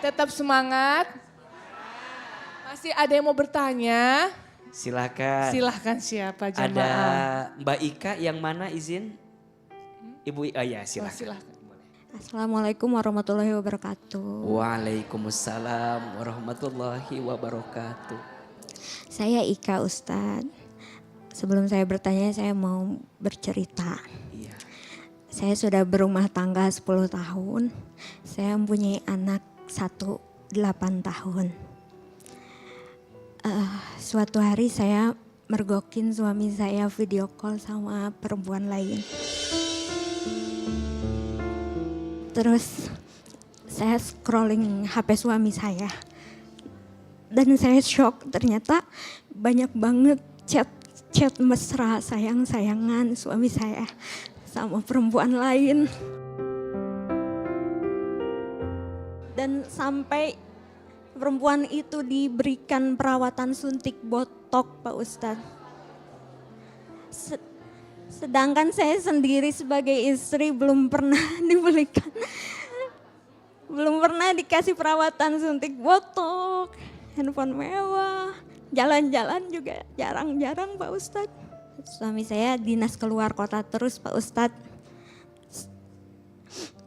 tetap semangat. Masih ada yang mau bertanya? Silakan. Silahkan siapa Ada jamaah. Mbak Ika yang mana izin? Ibu, oh ya silakan. Silahkan. Assalamualaikum warahmatullahi wabarakatuh. Waalaikumsalam warahmatullahi wabarakatuh. Saya Ika Ustadz. Sebelum saya bertanya saya mau bercerita. Iya. Saya sudah berumah tangga 10 tahun. Saya mempunyai anak 8 tahun. Suatu hari saya mergokin suami saya video call sama perempuan lain. Terus saya scrolling HP suami saya. Dan saya shock, ternyata banyak banget chat mesra sayang-sayangan suami saya sama perempuan lain. Dan sampai perempuan itu diberikan perawatan suntik botok, Pak Ustadz. Sedangkan saya sendiri sebagai istri belum pernah dikasih perawatan suntik botok, handphone mewah, jalan-jalan juga jarang-jarang Pak Ustadz. Suami saya dinas keluar kota terus Pak Ustadz.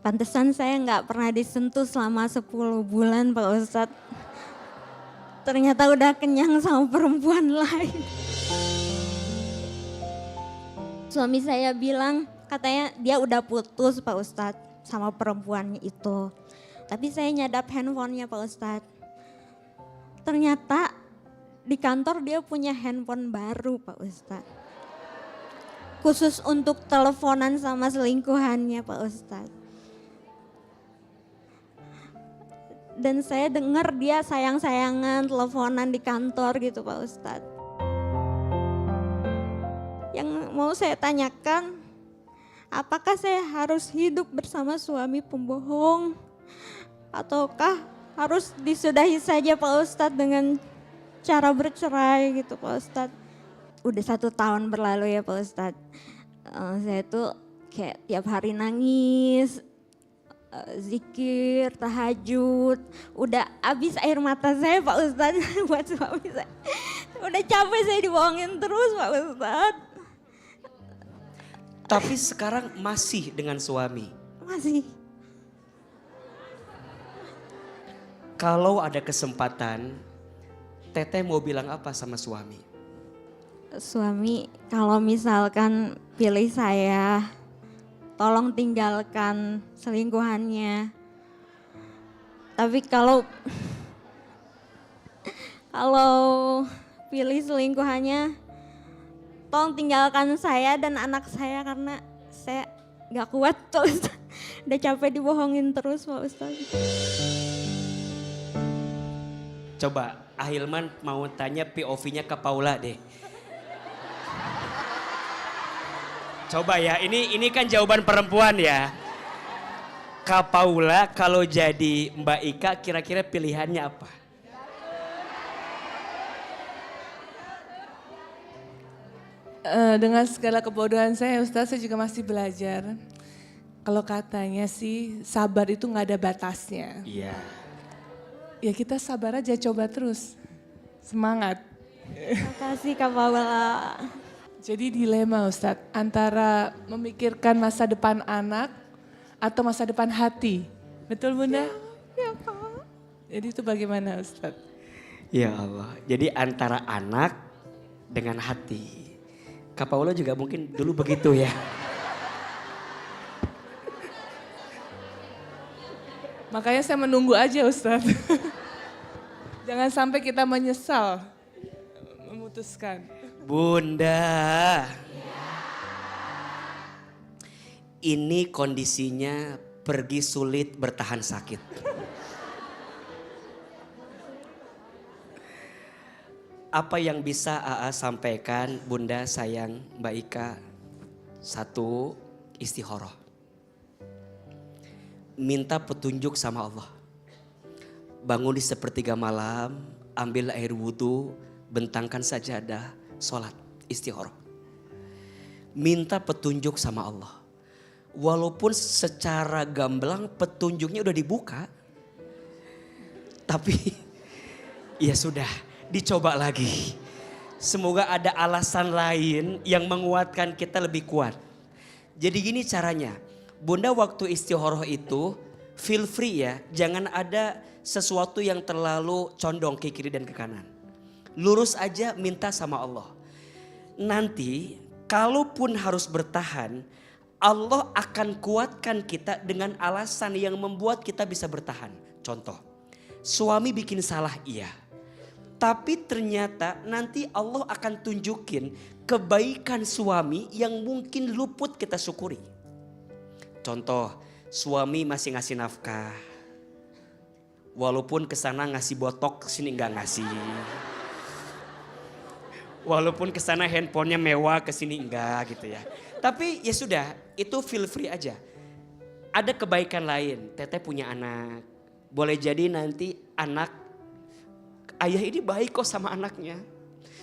Pantesan saya nggak pernah disentuh selama 10 bulan Pak Ustadz. Ternyata udah kenyang sama perempuan lain. Suami saya bilang katanya dia udah putus Pak Ustadz sama perempuan itu. Tapi saya nyadap handphonenya Pak Ustadz. Ternyata di kantor dia punya handphone baru Pak Ustadz. Khusus untuk teleponan sama selingkuhannya Pak Ustadz. Dan saya dengar dia sayang-sayangan teleponan di kantor gitu Pak Ustadz. Yang mau saya tanyakan, apakah saya harus hidup bersama suami pembohong? Ataukah harus disudahi saja Pak Ustadz dengan cara bercerai gitu Pak Ustadz? Udah 1 tahun berlalu ya Pak Ustadz. Saya tuh kayak tiap hari nangis, zikir, tahajud, udah habis air mata saya Pak Ustadz buat suami saya. Udah capek saya dibohongin terus Pak Ustadz. Tapi sekarang masih dengan suami? Masih. Kalau ada kesempatan, Teteh mau bilang apa sama suami? Suami kalau misalkan pilih saya, tolong tinggalkan selingkuhannya. Tapi kalau pilih selingkuhannya, tolong tinggalkan saya dan anak saya karena saya gak kuat Pak Ustadz. Udah capek dibohongin terus Pak Ustadz. Coba Ahilman mau tanya POV-nya ke Paula deh. Coba ya, ini kan jawaban perempuan ya. Kak Paula kalau jadi Mbak Ika kira-kira pilihannya apa? Dengan segala kebodohan saya Ustaz, saya juga masih belajar. Kalau katanya sih sabar itu gak ada batasnya. Iya. Ya kita sabar aja, coba terus. Semangat. Terima kasih Kak Paula. Jadi dilema Ustadz, antara memikirkan masa depan anak atau masa depan hati. Betul Bunda? Ya Kak. Jadi itu bagaimana Ustadz? Ya Allah, jadi antara anak dengan hati. Kak Paula juga mungkin dulu begitu ya. Makanya saya menunggu aja Ustadz. Jangan sampai kita menyesal memutuskan. Bunda, ini kondisinya pergi sulit bertahan sakit. Apa yang bisa AA sampaikan Bunda sayang Mbak Ika? 1, istikharah. Minta petunjuk sama Allah. Bangun di sepertiga malam, ambil air wudhu, bentangkan sajadah, sholat, istikharah. Minta petunjuk sama Allah. Walaupun secara gamblang petunjuknya udah dibuka. Tapi ya sudah, dicoba lagi. Semoga ada alasan lain yang menguatkan kita lebih kuat. Jadi gini caranya, Bunda waktu istikharah itu feel free ya, jangan ada sesuatu yang terlalu condong ke kiri dan ke kanan. Lurus aja minta sama Allah. Nanti kalaupun harus bertahan, Allah akan kuatkan kita dengan alasan yang membuat kita bisa bertahan. Contoh, suami bikin salah iya. Tapi ternyata nanti Allah akan tunjukin kebaikan suami yang mungkin luput kita syukuri. Contoh, suami masih ngasih nafkah. Walaupun kesana ngasih botok, sini enggak ngasih. Walaupun kesana handphonenya mewah, kesini enggak gitu ya. Tapi ya sudah, itu feel free aja. Ada kebaikan lain, Teteh punya anak. Boleh jadi nanti ayah ini baik kok sama anaknya.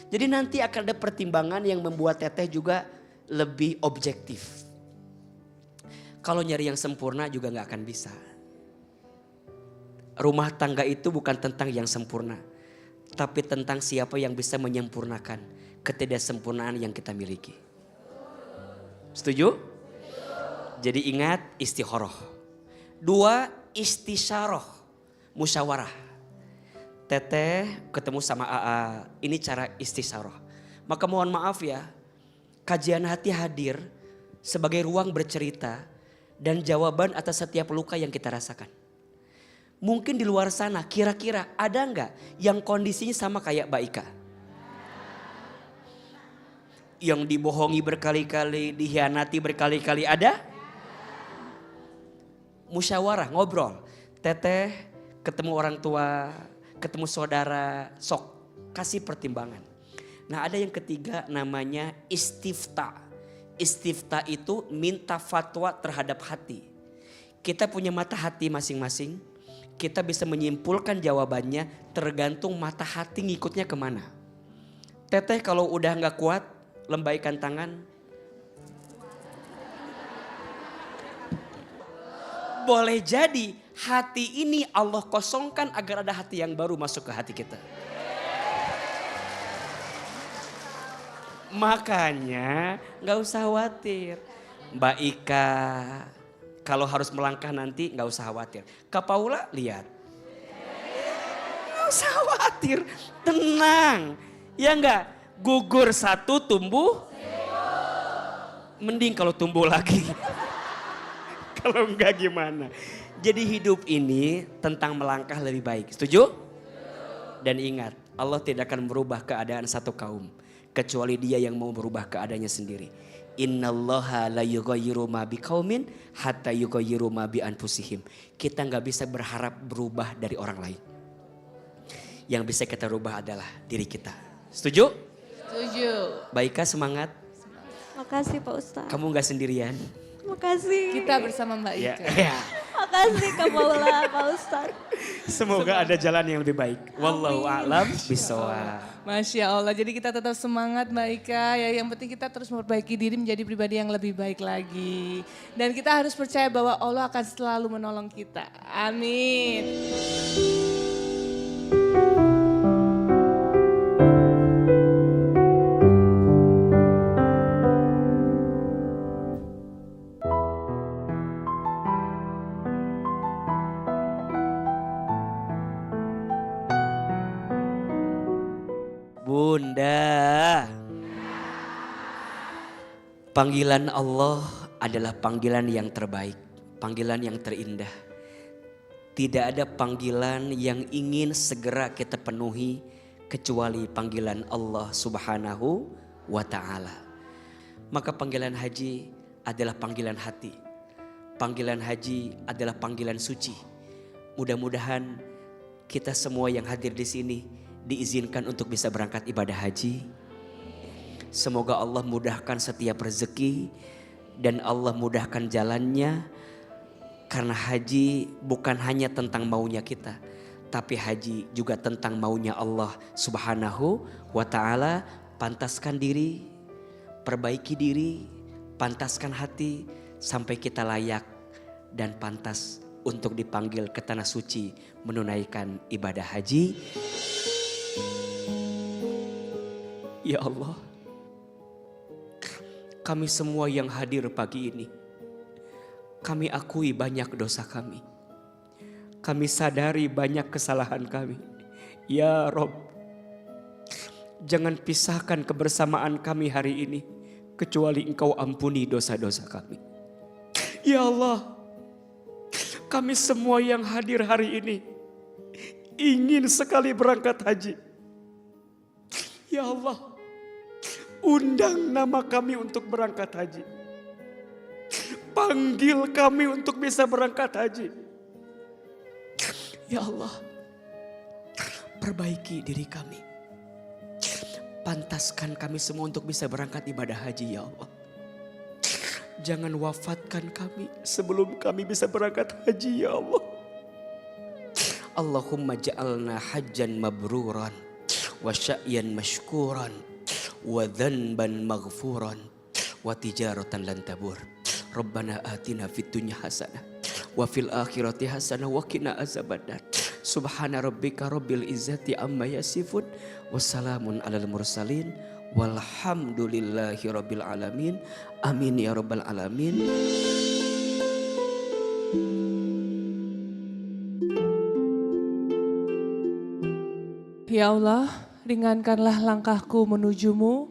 Jadi nanti akan ada pertimbangan yang membuat Teteh juga lebih objektif. Kalau nyari yang sempurna juga gak akan bisa. Rumah tangga itu bukan tentang yang sempurna. Tapi tentang siapa yang bisa menyempurnakan ketidaksempurnaan yang kita miliki. Setuju? Jadi ingat istikharah. 2, istisyarah, musyawarah. Teteh ketemu sama AA, ini cara istisyarah. Maka mohon maaf ya, kajian hati hadir sebagai ruang bercerita dan jawaban atas setiap luka yang kita rasakan. Mungkin di luar sana kira-kira ada enggak yang kondisinya sama kayak Mbak Ika? Yang dibohongi berkali-kali, dikhianati berkali-kali ada? Musyawarah, ngobrol. Teteh ketemu orang tua, ketemu saudara, sok kasih pertimbangan. Nah ada yang ketiga namanya istifta. Istifta itu minta fatwa terhadap hati. Kita punya mata hati masing-masing. Kita bisa menyimpulkan jawabannya tergantung mata hati ngikutnya kemana. Teteh kalau udah gak kuat, lembaikan tangan. Boleh jadi hati ini Allah kosongkan agar ada hati yang baru masuk ke hati kita. Makanya gak usah khawatir. Mbak Ika kalau harus melangkah nanti gak usah khawatir. Kak Paula lihat. Gak usah khawatir. Tenang. Ya enggak? Gugur satu tumbuh. Mending kalau tumbuh lagi. Kalau enggak gimana. Jadi hidup ini tentang melangkah lebih baik. Setuju? Dan ingat, Allah tidak akan merubah keadaan satu kaum. Kecuali dia yang mau berubah keadaannya sendiri. Innallaha la yughayyiru ma biqaumin hatta yughayyiru ma bi anfusihim. Kita enggak bisa berharap berubah dari orang lain. Yang bisa kita rubah adalah diri kita. Setuju? Setuju. Baikah semangat? Makasih Pak Ustadz. Kamu enggak sendirian. Makasih. Kita bersama Mbak Ya. Ika. Ya. Makasih Kak Paula, Pak Ustadz. Semoga ada jalan yang lebih baik. Wallahu a'lam bishawab. Masya Allah, jadi kita tetap semangat Mbak Ika. Ya, yang penting kita terus memperbaiki diri menjadi pribadi yang lebih baik lagi. Dan kita harus percaya bahwa Allah akan selalu menolong kita. Amin. Bunda, panggilan Allah adalah panggilan yang terbaik, panggilan yang terindah. Tidak ada panggilan yang ingin segera kita penuhi kecuali panggilan Allah Subhanahu wa Ta'ala. Maka panggilan haji adalah panggilan hati. Panggilan haji adalah panggilan suci. Mudah-mudahan kita semua yang hadir di sini diizinkan untuk bisa berangkat ibadah haji. Semoga Allah mudahkan setiap rezeki dan Allah mudahkan jalannya. Karena haji bukan hanya tentang maunya kita, tapi haji juga tentang maunya Allah Subhanahu wa Ta'ala. Pantaskan diri, perbaiki diri, pantaskan hati sampai kita layak dan pantas untuk dipanggil ke tanah suci menunaikan ibadah haji. Ya Allah, kami semua yang hadir pagi ini, kami akui banyak dosa kami. Kami sadari banyak kesalahan kami. Ya Rob, jangan pisahkan kebersamaan kami hari ini kecuali Engkau ampuni dosa-dosa kami. Ya Allah, kami semua yang hadir hari ini ingin sekali berangkat haji. Ya Allah, undang nama kami untuk berangkat haji. Panggil kami untuk bisa berangkat haji. Ya Allah, perbaiki diri kami. Pantaskan kami semua untuk bisa berangkat ibadah haji, ya Allah. Jangan wafatkan kami sebelum kami bisa berangkat haji, ya Allah. Allahumma ja'alna hajjan mabruran wa sya'yan mashkuran wa dhanban maghfuran wa tijaratan lan tabur. Rabbana atina fid dunya hasanah wa fil akhirati hasanah wa qina azabannar. Subhana rabbika rabbil izzati amma yasifun wassalamun alal mursalin walhamdulillahi rabbil alamin. Amin ya rabbal alamin. Ya Allah, ringankanlah langkahku menujumu,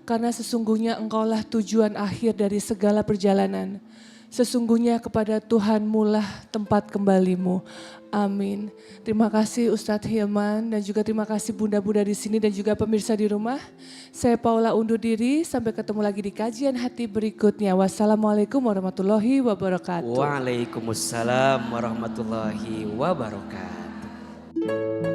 karena sesungguhnya Engkaulah tujuan akhir dari segala perjalanan. Sesungguhnya kepada Tuhanmu lah tempat kembalimu. Amin. Terima kasih Ustadz Hilman dan juga terima kasih bunda-bunda di sini dan juga pemirsa di rumah. Saya Paula undur diri, sampai ketemu lagi di kajian hati berikutnya. Wassalamualaikum warahmatullahi wabarakatuh. Waalaikumsalam warahmatullahi wabarakatuh.